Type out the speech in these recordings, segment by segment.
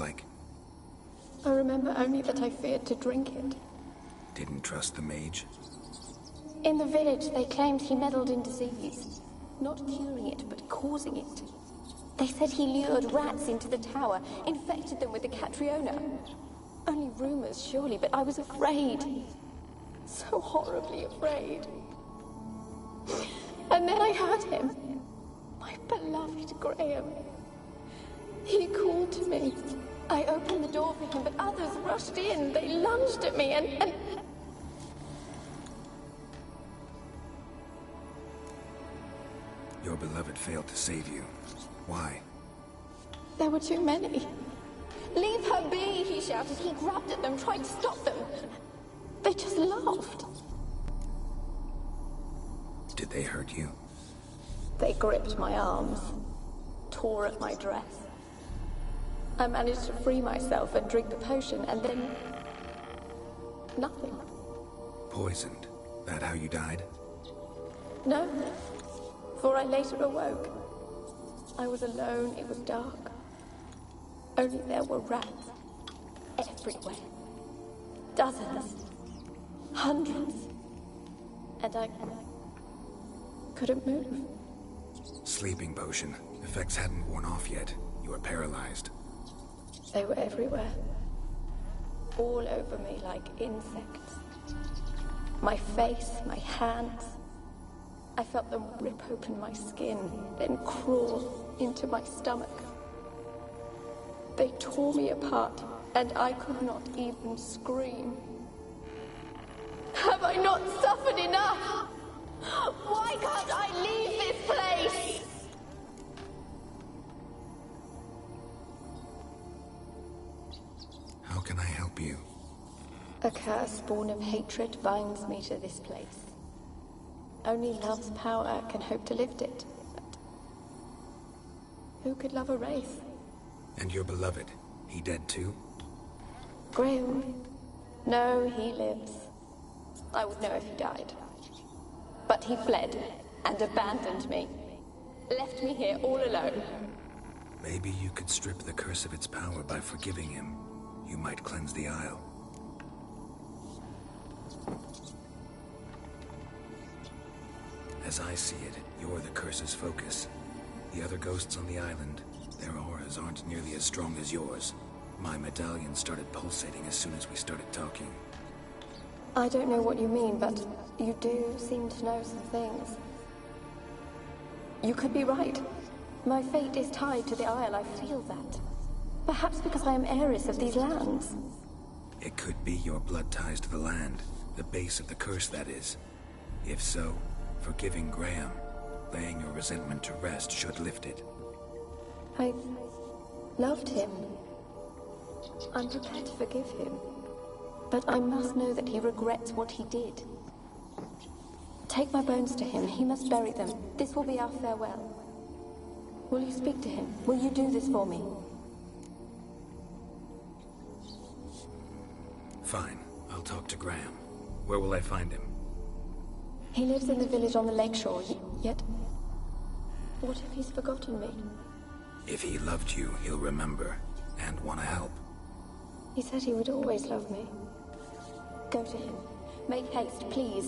like? I remember only that I feared to drink it. Didn't trust the mage? In the village, they claimed he meddled in disease. Not curing it, but causing it. They said he lured rats into the tower, infected them with the Catriona. Only rumors, surely, but I was afraid. So horribly afraid. And then I heard him. My beloved Graham. He called to me. I opened the door for him, but others rushed in. They lunged at me and... Your beloved failed to save you. Why? There were too many. Leave her be, he shouted. He grabbed at them, tried to stop them. They just laughed. Did they hurt you? They gripped my arms, tore at my dress. I managed to free myself and drink the potion, and then... nothing. Poisoned? That how you died? No, for I later awoke. I was alone, it was dark. Only there were rats. Everywhere. Dozens. Hundreds. And I couldn't move. Sleeping potion. Effects hadn't worn off yet. You were paralyzed. They were everywhere. All over me like insects. My face, my hands. I felt them rip open my skin, then crawl into my stomach. They tore me apart, and I could not even scream. Have I not suffered enough? Why can't I leave this place? How can I help you? A curse born of hatred binds me to this place. Only love's power can hope to lift it. But who could love a wraith? And your beloved, he dead too? Graham? No, he lives. I would know if he died. But he fled and abandoned me. Left me here all alone. Maybe you could strip the curse of its power by forgiving him. You might cleanse the Isle. As I see it, you're the curse's focus. The other ghosts on the island, their auras aren't nearly as strong as yours. My medallion started pulsating as soon as we started talking. I don't know what you mean, but you do seem to know some things. You could be right. My fate is tied to the Isle, I feel that. Perhaps because I am heiress of these lands. It could be your blood ties to the land, the base of the curse, that is. If so, forgiving Graham, laying your resentment to rest should lift it. I loved him. I'm prepared to forgive him. But I must know that he regrets what he did. Take my bones to him. He must bury them. This will be our farewell. Will you speak to him? Will you do this for me? Fine. I'll talk to Graham. Where will I find him? He lives in the village on the lakeshore, yet... what if he's forgotten me? If he loved you, he'll remember, and want to help. He said he would always love me. Go to him. Make haste, please.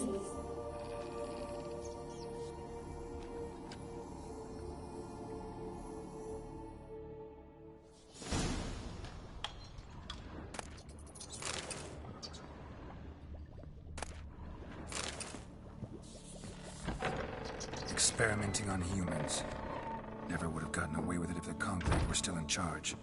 Experimenting on humans. Never would have gotten away with it if the Conclave were still in charge.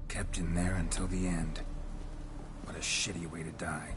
Kept in there until the end. What a shitty way to die.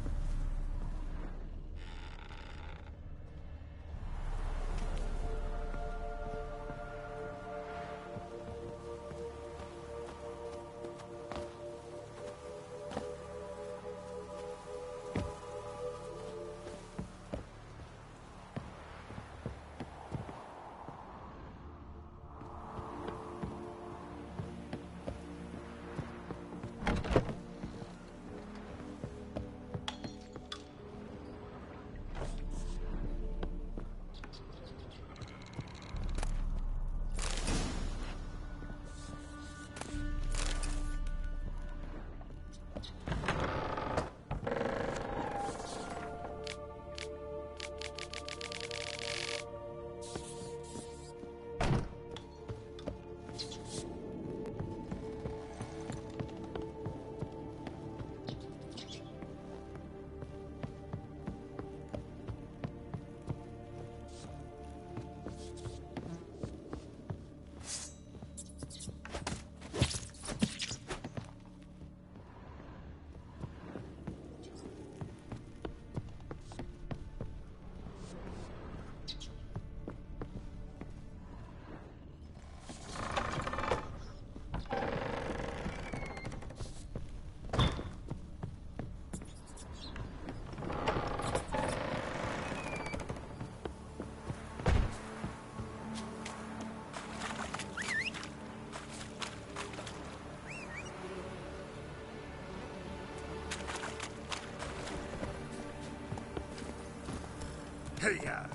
Hey, yeah.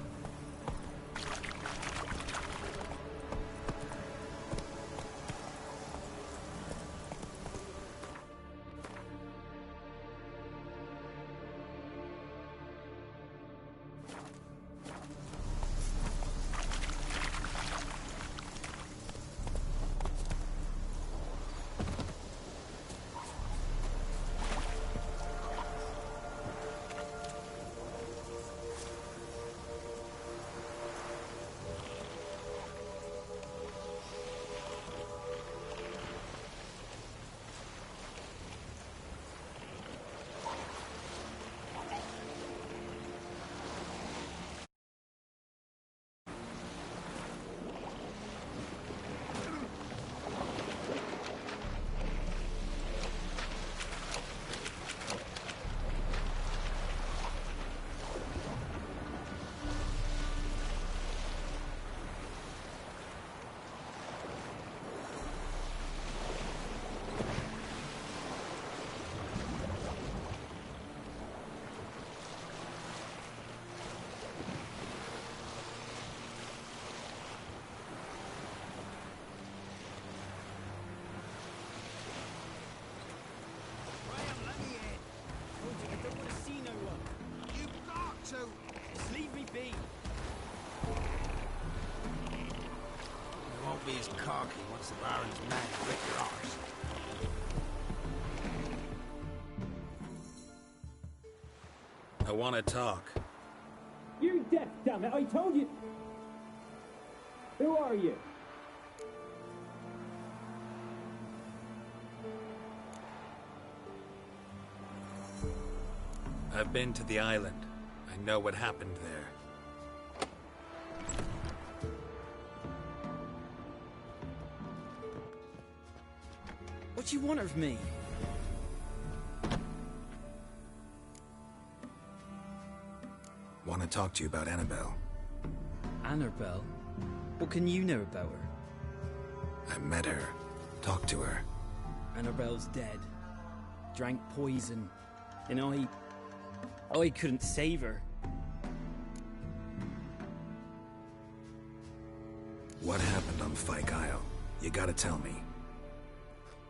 Be as cocky once the Baron's men rip your arse. I want to talk. You're deaf, damn it! I told you. Who are you? I've been to the island. I know what happened there. What do you want of me? Want to talk to you about Annabelle. Annabelle? What can you know about her? I met her. Talked to her. Annabelle's dead. Drank poison. And I couldn't save her. What happened on Fyke Isle? You gotta tell me.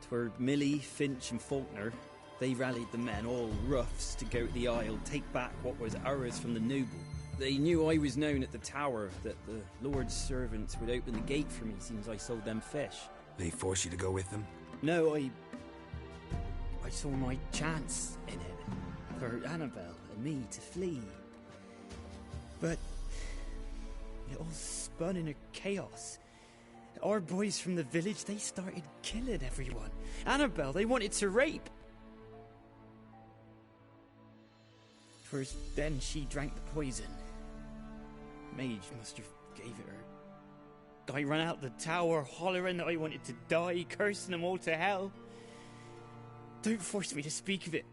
'Twere Millie, Finch and Faulkner. They rallied the men, all roughs, to go to the Isle, take back what was ours from the noble. They knew I was known at the tower, that the Lord's servants would open the gate for me since I sold them fish. They force you to go with them? No, I saw my chance in it, for Annabelle and me to flee. But it all spun in a chaos. Our boys from the village, they started killing everyone. Annabelle, they wanted to rape. First, then she drank the poison. Mage must have gave it her. I ran out the tower, hollering that I wanted to die, cursing them all to hell. Don't force me to speak of it.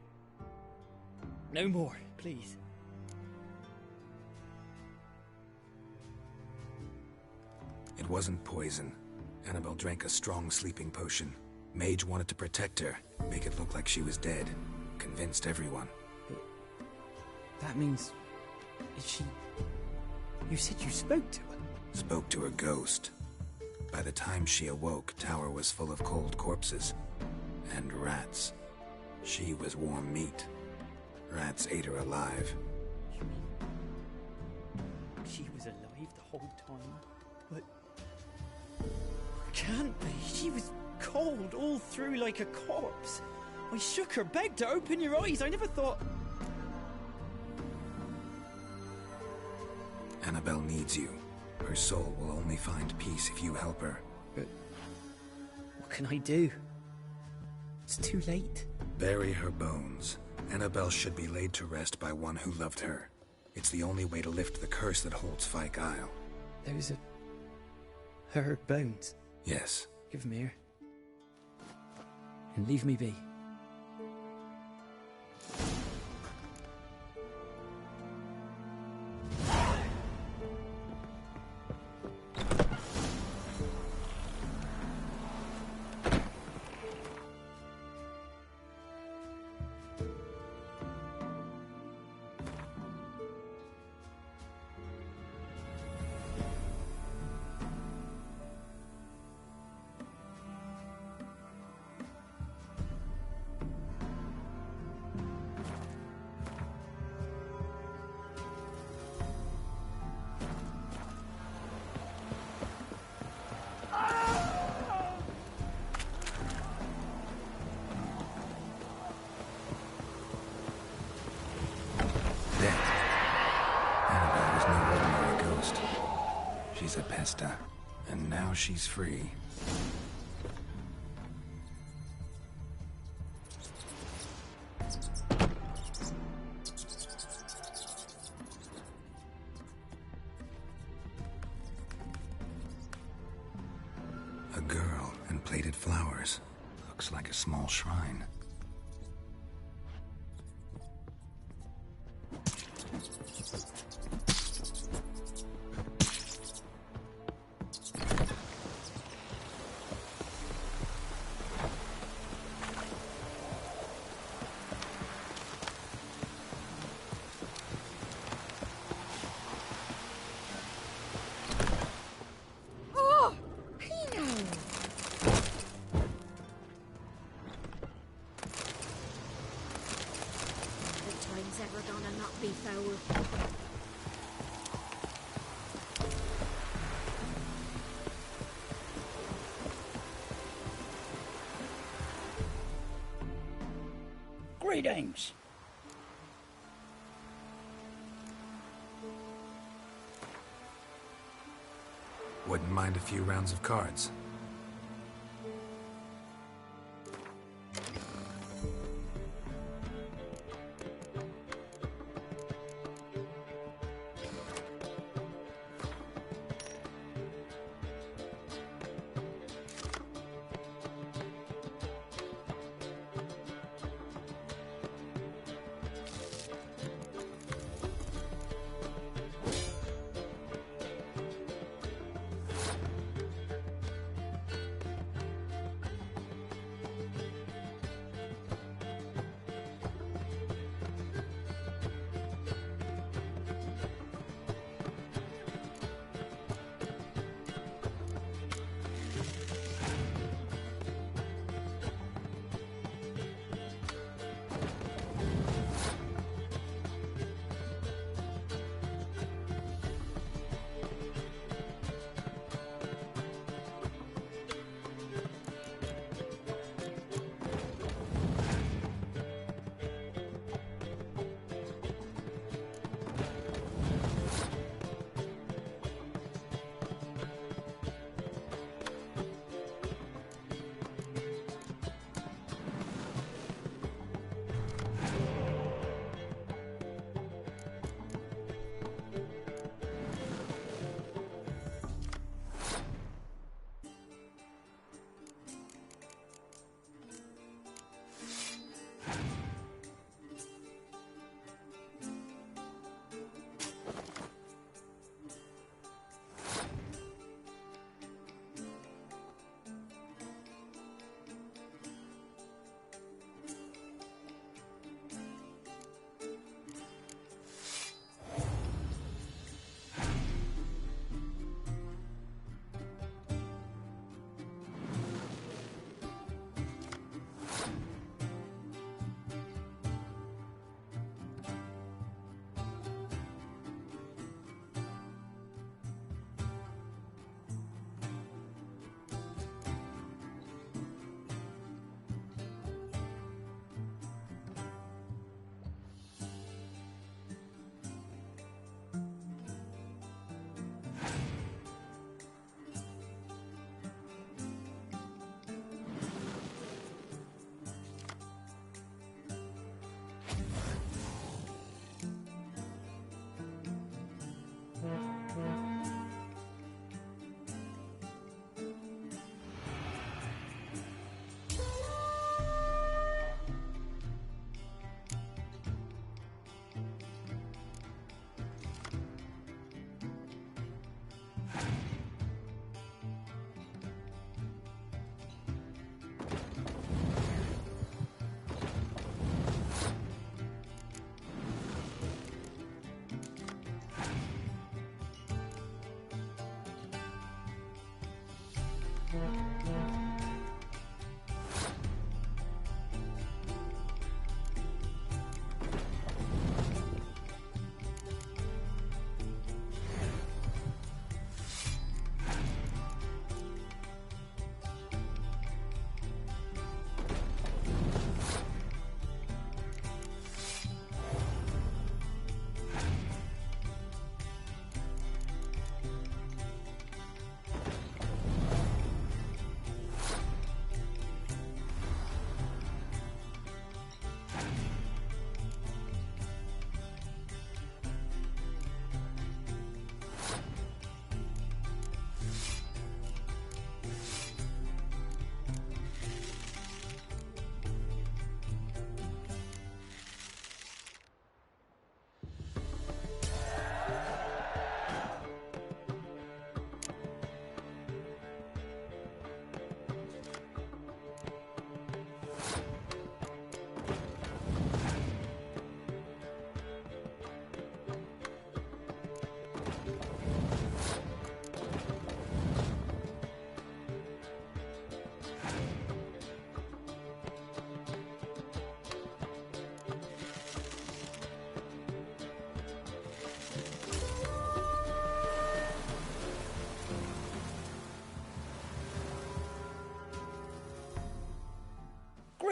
No more, please. It wasn't poison. Annabelle drank a strong sleeping potion. Mage wanted to protect her, make it look like she was dead. Convinced everyone. But that means... is she... You said you spoke to her? Spoke to her ghost. By the time she awoke, Tower was full of cold corpses. And rats. She was warm meat. Rats ate her alive. You mean... she was alive the whole time? But... can't be. She was cold all through like a corpse. I shook her, begged her, open your eyes. I never thought... Annabelle needs you. Her soul will only find peace if you help her. But... what can I do? It's too late. Bury her bones. Annabelle should be laid to rest by one who loved her. It's the only way to lift the curse that holds Fyke Isle. Those are... her bones. Yes. Give them here. And leave me be. Pesta, and now she's free. A girl and plated flowers. Looks like a small shrine. Ever gonna not be foul? Greetings. Wouldn't mind a few rounds of cards.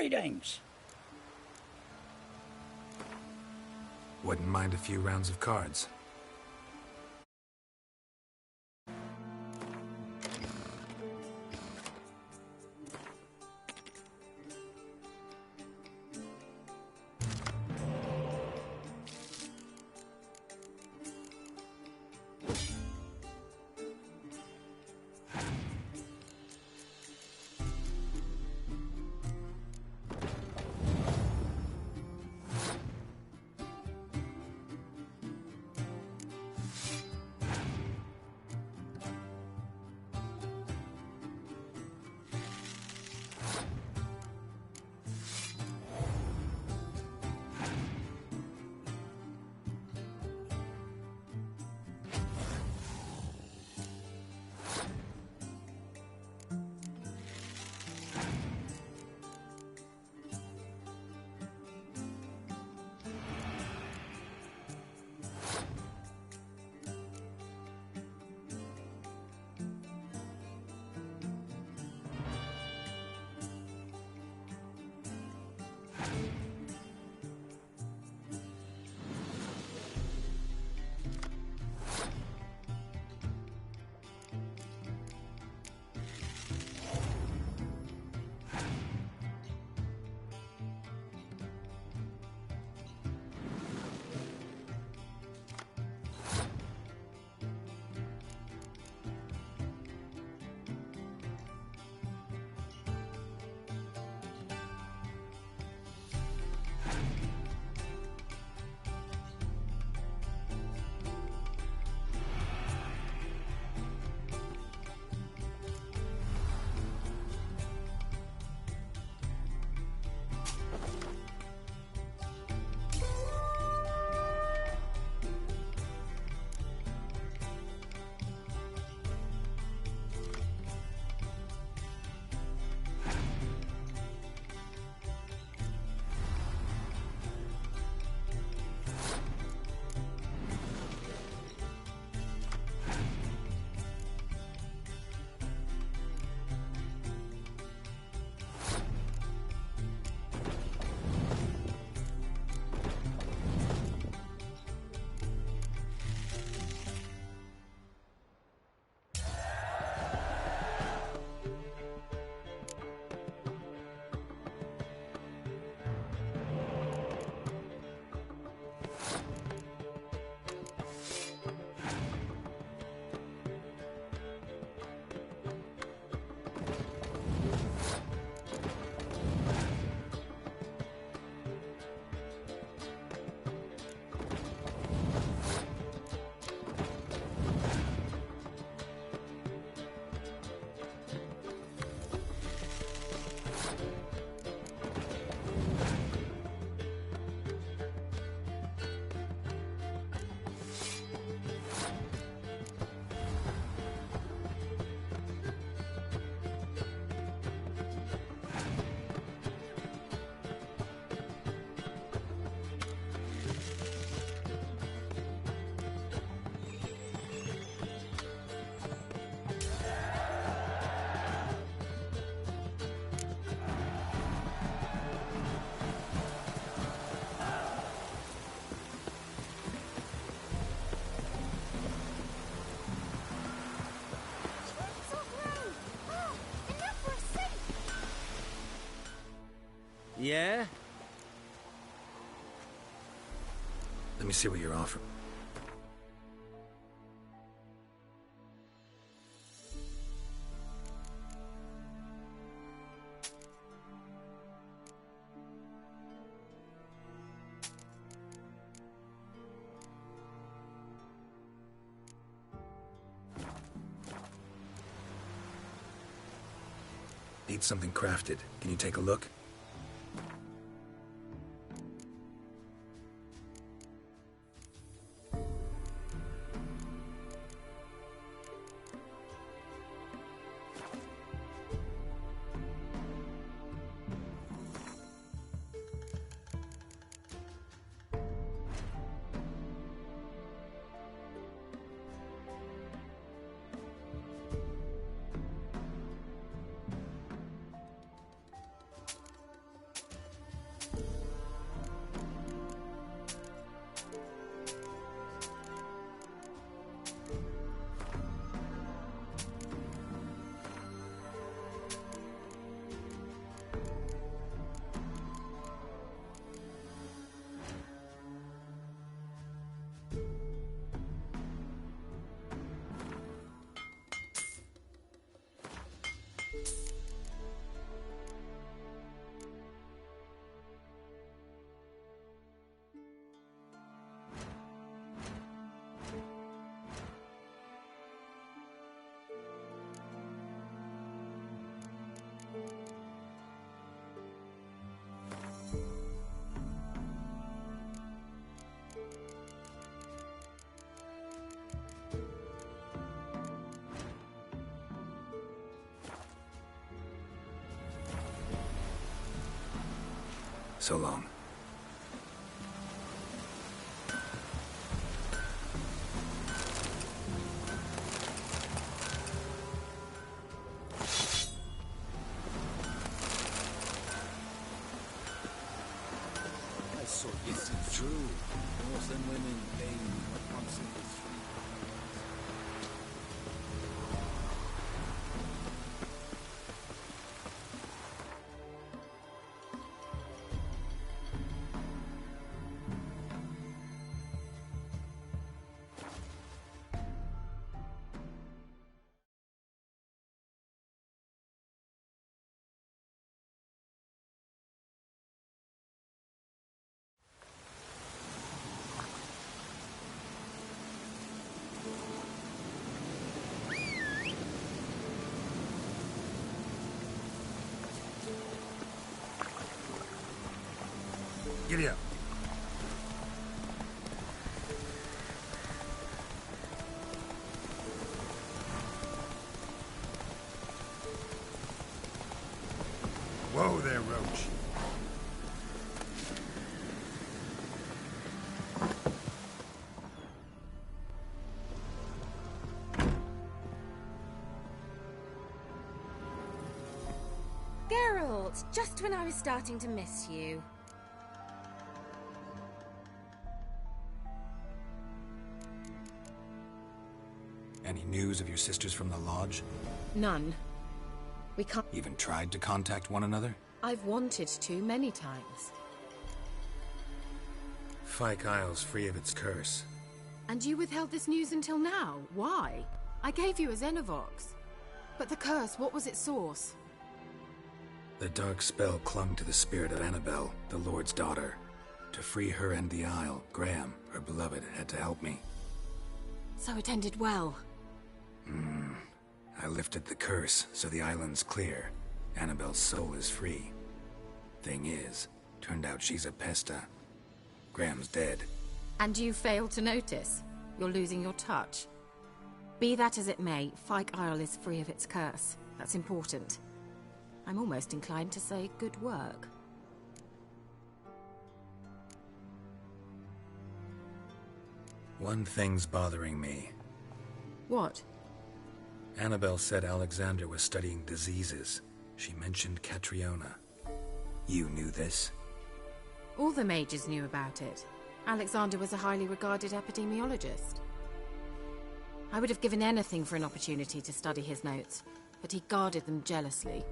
Greetings. Wouldn't mind a few rounds of cards. Yeah? Let me see what you're offering. Need something crafted. Can you take a look? So long. I saw you see through. Horse and women, they what once in the street. Giddy up. Whoa there, Roach. Geralt, just when I was starting to miss you. Any news of your sisters from the Lodge? None. We can't. Even tried to contact one another? I've wanted to many times. Fyke Isle's free of its curse. And you withheld this news until now. Why? I gave you a Xenovox. But the curse, what was its source? The dark spell clung to the spirit of Annabelle, the Lord's daughter. To free her and the Isle, Graham, her beloved, had to help me. So it ended well. I lifted the curse, so the island's clear. Annabelle's soul is free. Thing is, turned out she's a Pesta. Graham's dead. And you failed to notice. You're losing your touch. Be that as it may, Fyke Isle is free of its curse. That's important. I'm almost inclined to say good work. One thing's bothering me. What? Annabelle said Alexander was studying diseases. She mentioned Catriona. You knew this? All the mages knew about it. Alexander was a highly regarded epidemiologist. I would have given anything for an opportunity to study his notes, but he guarded them jealously.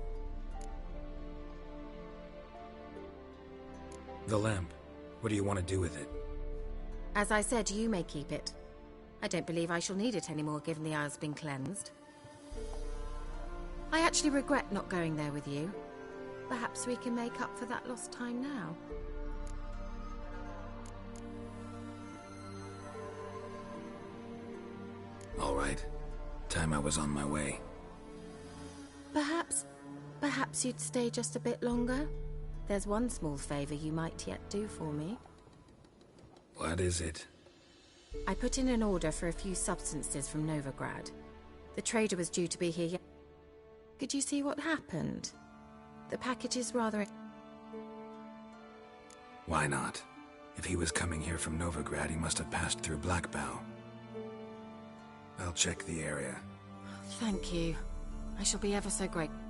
The lamp. What do you want to do with it? As I said, you may keep it. I don't believe I shall need it anymore, given the Isle's been cleansed. I actually regret not going there with you. Perhaps we can make up for that lost time now. All right. Time I was on my way. Perhaps you'd stay just a bit longer? There's one small favor you might yet do for me. What is it? I put in an order for a few substances from Novigrad. The trader was due to be here. Could you see what happened? The package is rather... Why not? If he was coming here from Novigrad, he must have passed through Blackbough. I'll check the area. Thank you. I shall be ever so grateful.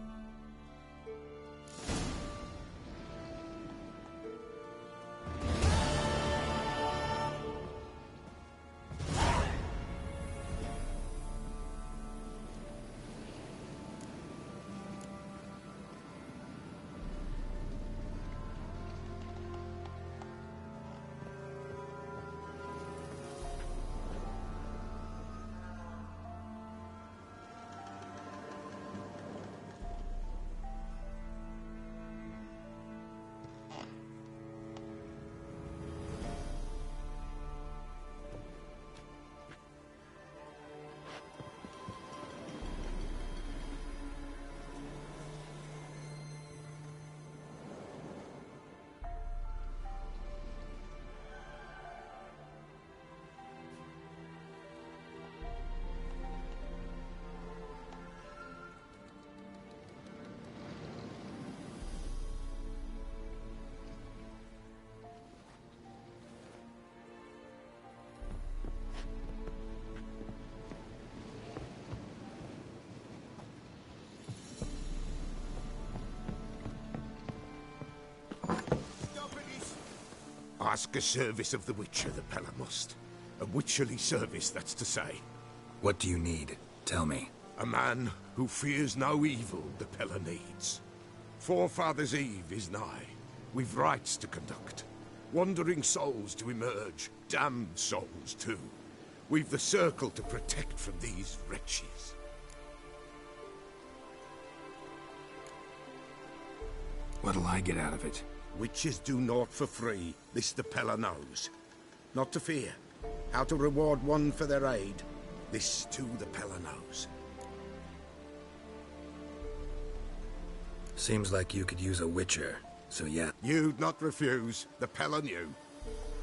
Ask a service of the Witcher, the Pella must. A witcherly service, that's to say. What do you need? Tell me. A man who fears no evil the Pella needs. Forefathers' Eve is nigh. We've rites to conduct. Wandering souls to emerge. Damned souls, too. We've the circle to protect from these wretches. What'll I get out of it? Witches do naught for free, this the Pella knows. Not to fear. How to reward one for their aid, this too the Pella knows. Seems like you could use a witcher, so yeah. You'd not refuse, the Pella knew.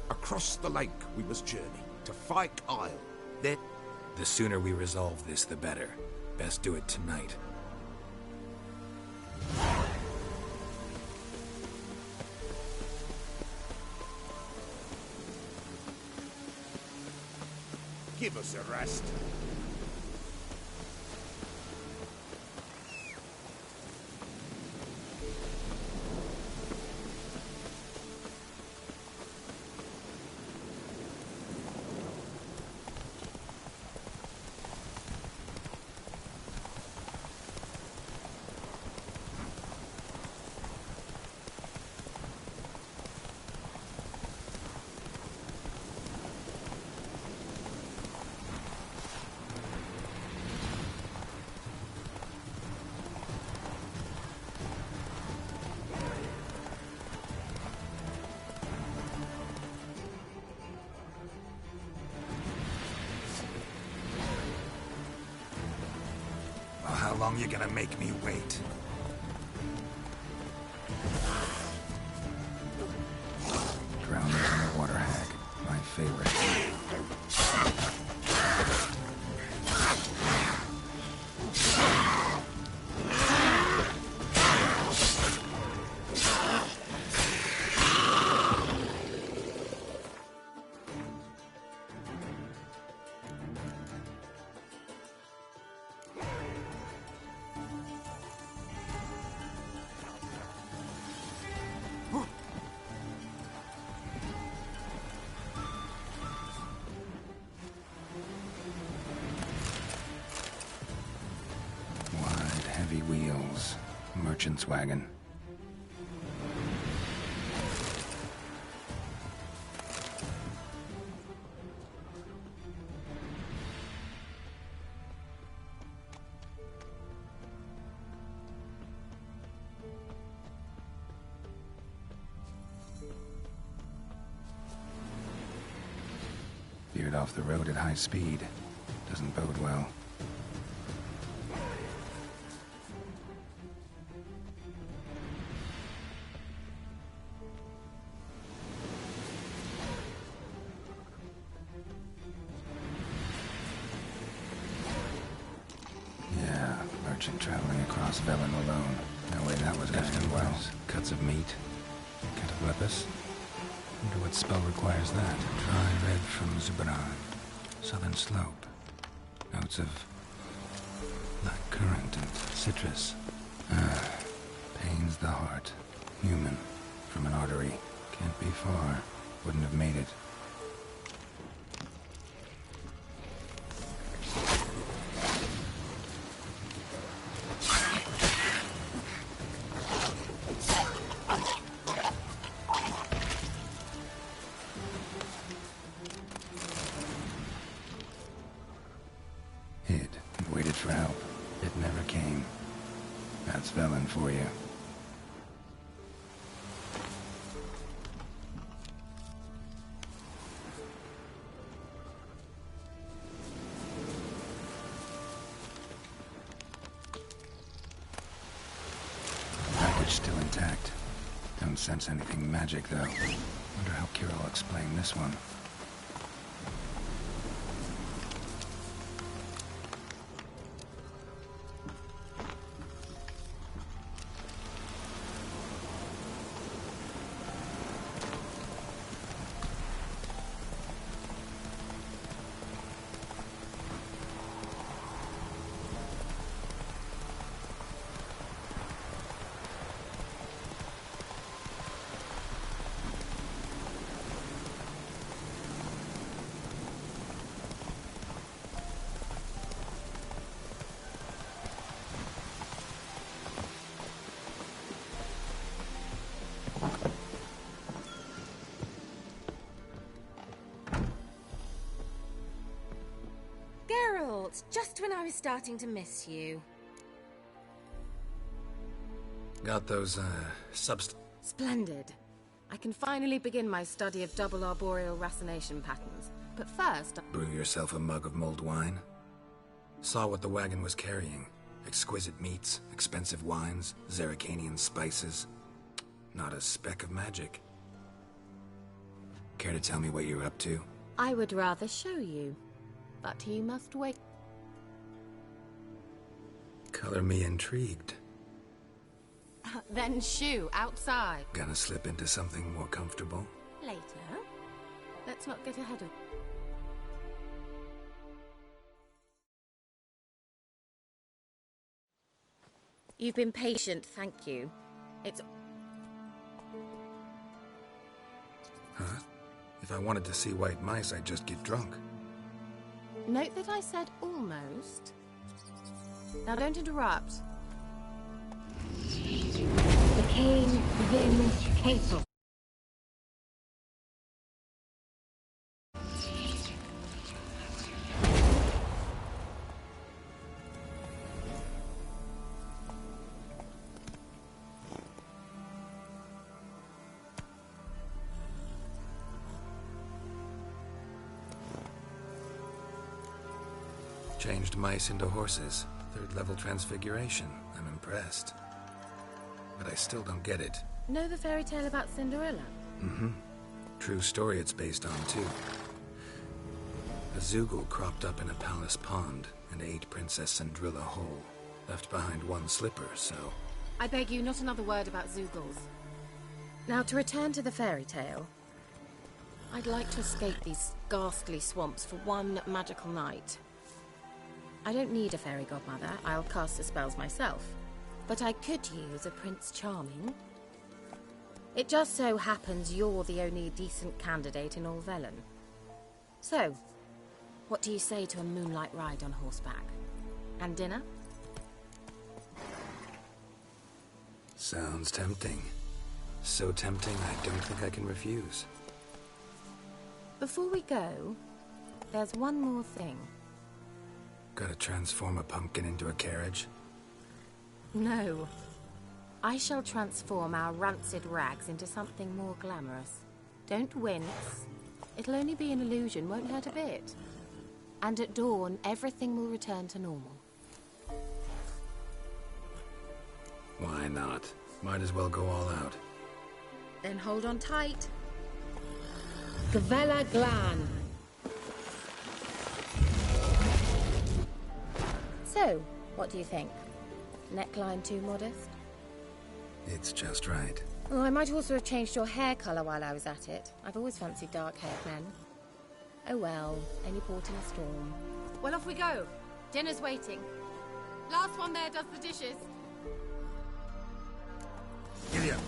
Across the lake we must journey, to Fyke Isle. Then... The sooner we resolve this, the better. Best do it tonight. Give us a rest. How long you gonna make me wait? Drowning in the water hag. My favorite. Wheels. Merchant's wagon. Veered off the road at high speed. Doesn't bode well. Traveling across Velen alone. No way that was gonna end well. Cuts of meat. Cut of lepus. Wonder what spell requires that. Dry red from Zubaran. Southern slope. Notes of black currant and citrus. Pains the heart. Human. From an artery. Can't be far. Wouldn't have made it. Hid and waited for help. It never came. That's Velen for you. Package still intact. Don't sense anything magic, though. Wonder how Kira will explain this one. Geralt, just when I was starting to miss you. Got those, Splendid. I can finally begin my study of double arboreal racination patterns. But first... Brew yourself a mug of mulled wine? Saw what the wagon was carrying. Exquisite meats, expensive wines, Zerrikanian spices. Not a speck of magic. Care to tell me what you're up to? I would rather show you. But you must wait. Color me intrigued. Then shoo, outside. Gonna slip into something more comfortable? Later. Let's not get ahead of... You've been patient, thank you. It's... Huh? If I wanted to see white mice, I'd just get drunk. Note that I said almost. Now don't interrupt. The king Vin Castle. Changed mice into horses. Third-level transfiguration. I'm impressed. But I still don't get it. Know the fairy tale about Cinderella? Mm-hmm. True story it's based on, too. A Zoogle cropped up in a palace pond and ate Princess Cindrilla whole. Left behind one slipper, so... I beg you, not another word about Zoogles. Now, to return to the fairy tale, I'd like to escape these ghastly swamps for one magical night. I don't need a fairy godmother. I'll cast the spells myself. But I could use a Prince Charming. It just so happens you're the only decent candidate in all Velen. So, what do you say to a moonlight ride on horseback? And dinner? Sounds tempting. So tempting, I don't think I can refuse. Before we go, there's one more thing. Gotta transform a pumpkin into a carriage? No. I shall transform our rancid rags into something more glamorous. Don't wince. It'll only be an illusion, won't hurt a bit. And at dawn, everything will return to normal. Why not? Might as well go all out. Then hold on tight. Gavella Glan. So, what do you think? Neckline too modest? It's just right. Oh, I might also have changed your hair colour while I was at it. I've always fancied dark-haired men. Oh well, any port in a storm. Well, off we go. Dinner's waiting. Last one there does the dishes. Giddy up.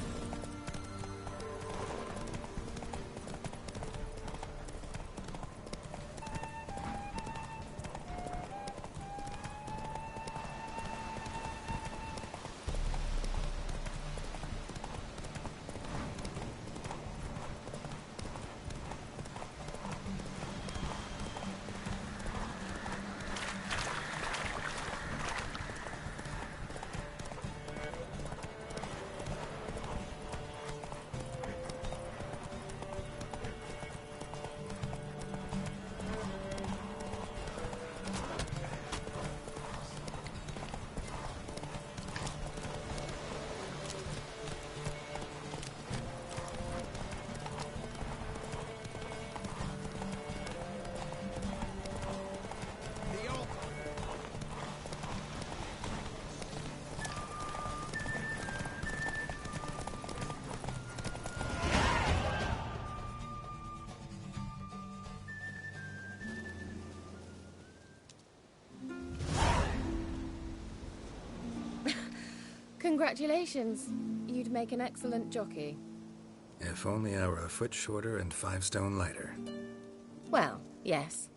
Congratulations. You'd make an excellent jockey. If only I were a foot shorter and 5 stone lighter. Well, yes.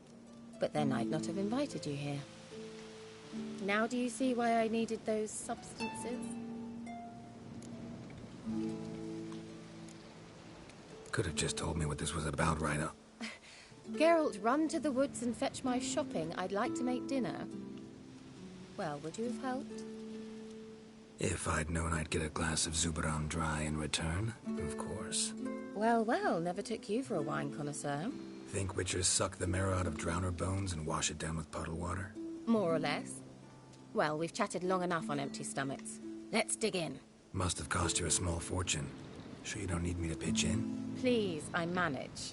But then I'd not have invited you here. Now do you see why I needed those substances? Could have just told me what this was about right up. Geralt, run to the woods and fetch my shopping. I'd like to make dinner. Well, would you have helped? If I'd known I'd get a glass of Zuberam dry in return, of course. Well, well, never took you for a wine connoisseur. Think witchers suck the marrow out of drowner bones and wash it down with puddle water? More or less. Well, we've chatted long enough on empty stomachs. Let's dig in. Must have cost you a small fortune. Sure you don't need me to pitch in? Please, I manage.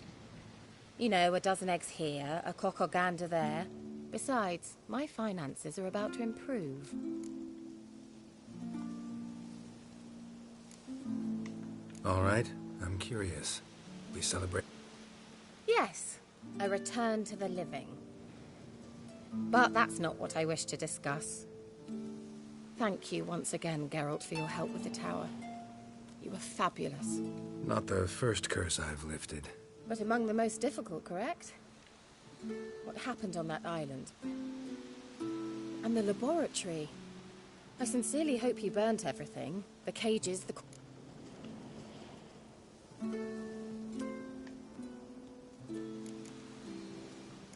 You know, a dozen eggs here, a cock or gander there. Besides, my finances are about to improve. All right, I'm curious. We celebrate... Yes, a return to the living. But that's not what I wish to discuss. Thank you once again, Geralt, for your help with the tower. You were fabulous. Not the first curse I've lifted. But among the most difficult, correct? What happened on that island? And the laboratory. I sincerely hope you burnt everything. The cages, the...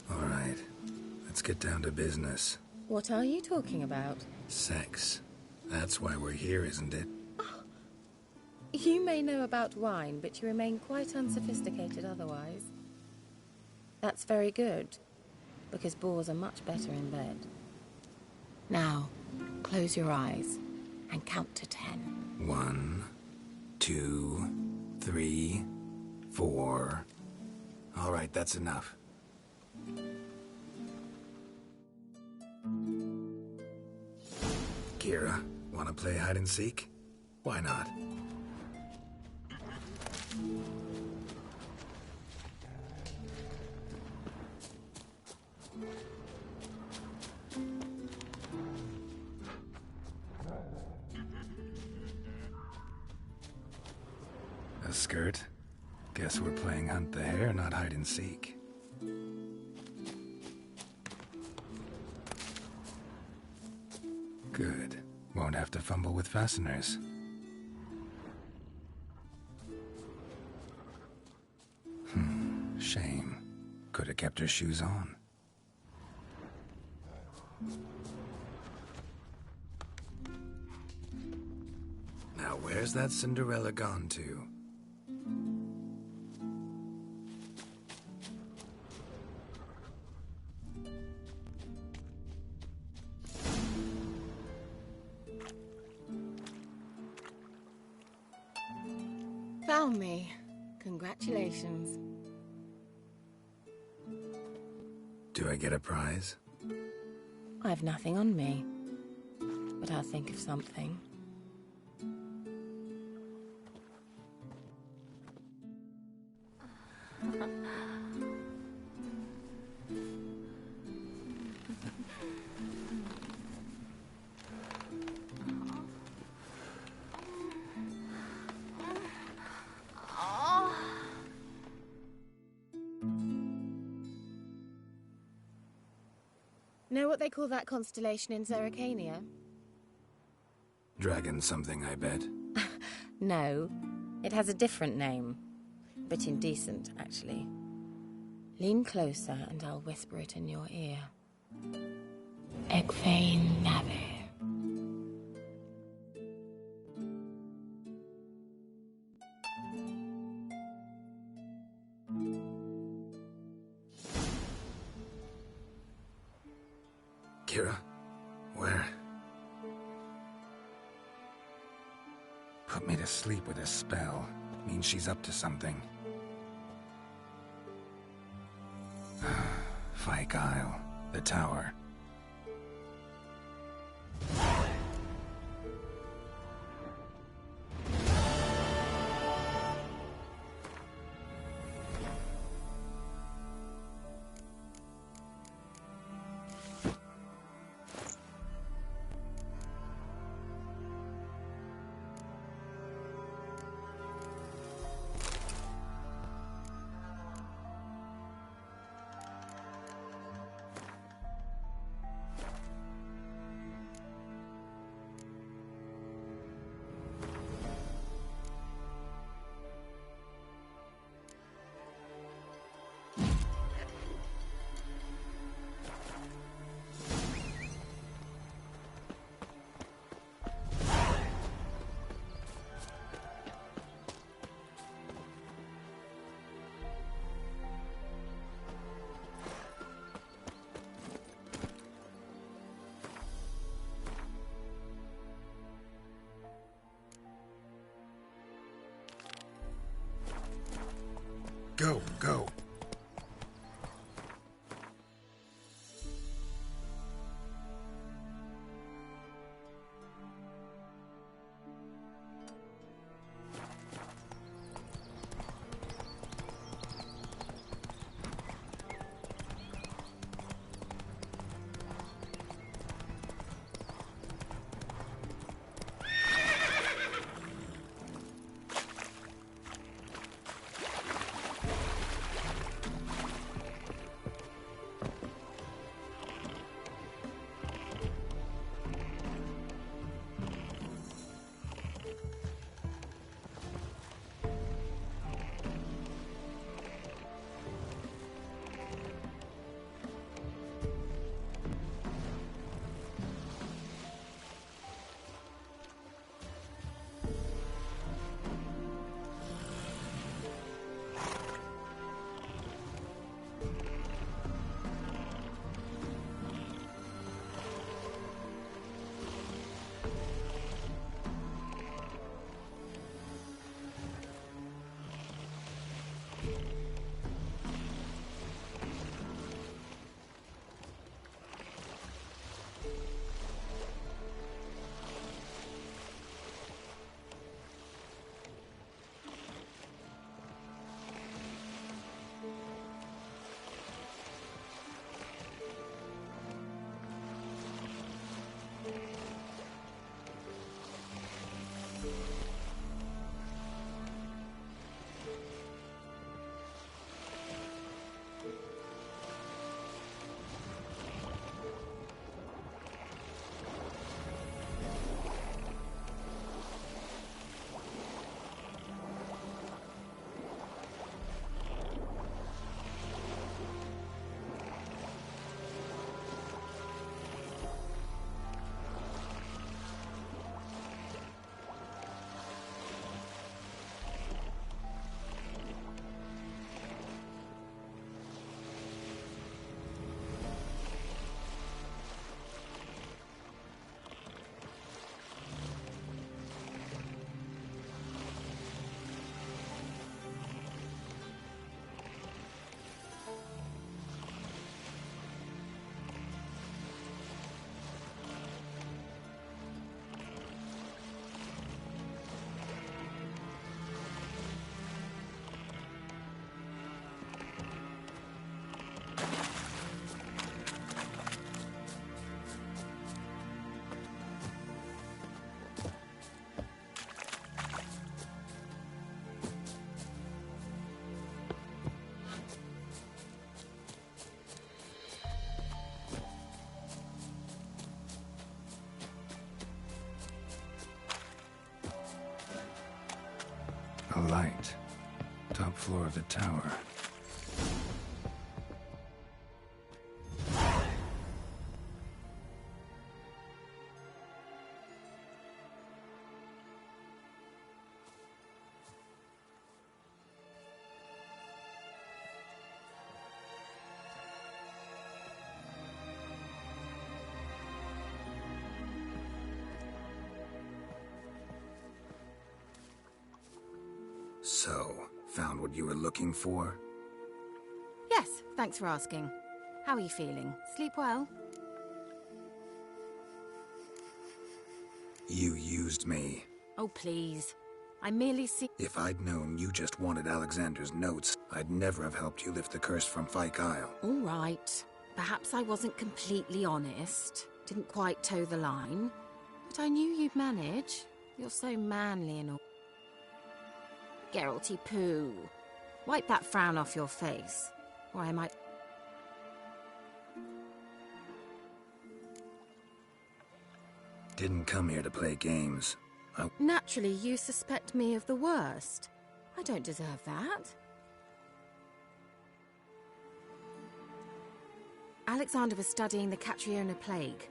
All right, let's get down to business. What are you talking about? Sex. That's why we're here, isn't it? You may know about wine, but you remain quite unsophisticated otherwise. That's very good, because boars are much better in bed. Now, close your eyes and count to 10. 1, 2, 3, 4. All right, that's enough. Kira, wanna play hide and seek? Why not? A skirt? Guess we're playing hunt the hare, not hide and seek. Good. Won't have to fumble with fasteners. Shame. Could have kept her shoes on. Now where's that Cinderella gone to? Found me. Congratulations. Do I get a prize? I've nothing on me, but I'll think of something. Know what they call that constellation in Zerrikania? Dragon something, I bet. No, it has a different name. Bit indecent, actually. Lean closer and I'll whisper it in your ear. Egfain Navir. Kira? Where? Put me to sleep with a spell. Means she's up to something. Fyke Isle. The tower. Go, go. A light. Top floor of the tower. So, found what you were looking for? Yes, thanks for asking. How are you feeling? Sleep well? You used me. Oh, please. I merely see... If I'd known you just wanted Alexander's notes, I'd never have helped you lift the curse from Fyke Isle. All right. Perhaps I wasn't completely honest. Didn't quite toe the line. But I knew you'd manage. You're so manly and all. Geralty Pooh. Wipe that frown off your face, or I might... Didn't come here to play games. Naturally, you suspect me of the worst. I don't deserve that. Alexander was studying the Catriona Plague.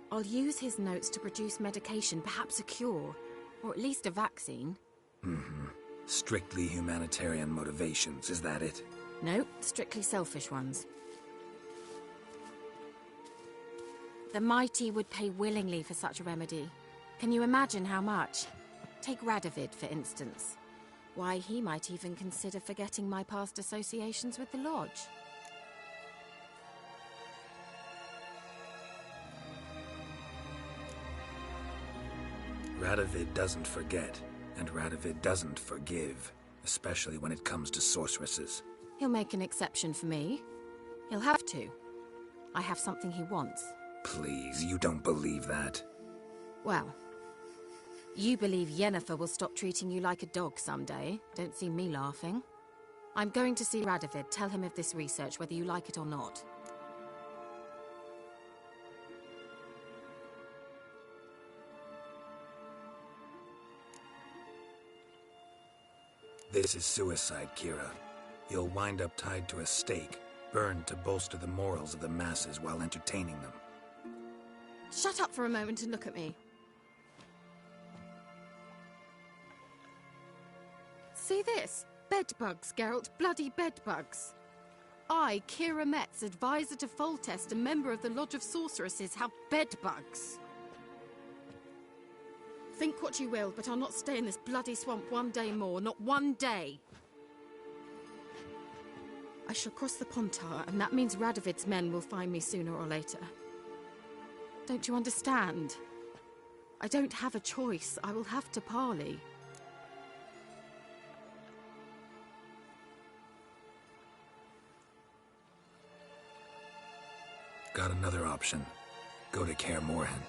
I'll use his notes to produce medication, perhaps a cure, or at least a vaccine. Mm-hmm. Strictly humanitarian motivations, is that it? No, strictly selfish ones. The mighty would pay willingly for such a remedy. Can you imagine how much? Take Radovid, for instance. Why, he might even consider forgetting my past associations with the Lodge. Radovid doesn't forget, and Radovid doesn't forgive, especially when it comes to sorceresses. He'll make an exception for me. He'll have to. I have something he wants. Please, you don't believe that. Well, you believe Yennefer will stop treating you like a dog someday. Don't see me laughing. I'm going to see Radovid, tell him of this research, whether you like it or not. This is suicide, Kira. You'll wind up tied to a stake, burned to bolster the morals of the masses while entertaining them. Shut up for a moment and look at me. See this? Bedbugs, Geralt. Bloody bedbugs. I, Kira Metz, advisor to Foltest and member of the Lodge of Sorceresses, have bedbugs. Think what you will, but I'll not stay in this bloody swamp one day more. Not one day. I shall cross the Pontar, and that means Radovid's men will find me sooner or later. Don't you understand? I don't have a choice. I will have to parley. Got another option. Go to Kaer Morhen.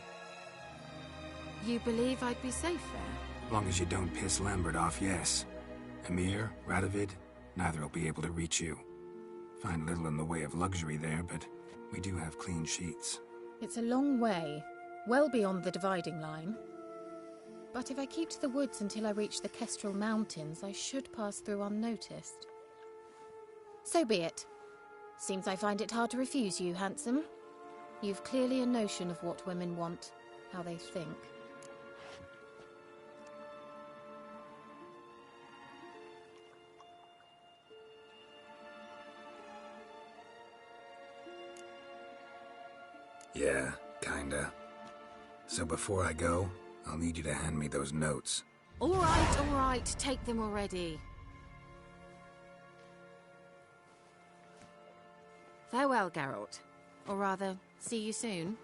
You believe I'd be safe there? Long as you don't piss Lambert off, yes. Emhyr, Radovid, neither will be able to reach you. Find little in the way of luxury there, but we do have clean sheets. It's a long way, well beyond the dividing line. But if I keep to the woods until I reach the Kestrel Mountains, I should pass through unnoticed. So be it. Seems I find it hard to refuse you, handsome. You've clearly a notion of what women want, how they think. Yeah, kinda. So before I go, I'll need you to hand me those notes. All right, take them already. Farewell, Geralt. Or rather, see you soon.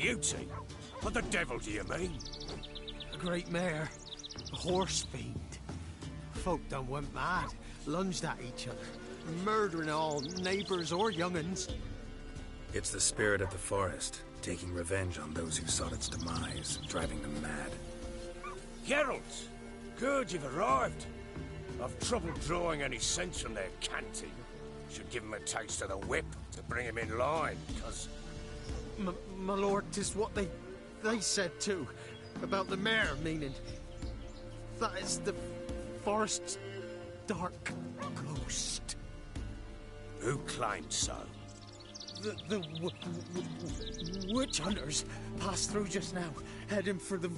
beauty? What the devil do you mean? A great mare. A horse fiend. Folk done went mad, lunged at each other, murdering all neighbours or young'uns. It's the spirit of the forest, taking revenge on those who sought its demise, driving them mad. Geralt! Good you've arrived. I've trouble drawing any sense from their canting. Should give him a taste of the whip to bring him in line, because... My lord, 'tis what they said too, about the mare, meaning... That is the forest's dark ghost. Who claimed so? The witch hunters passed through just now, heading for the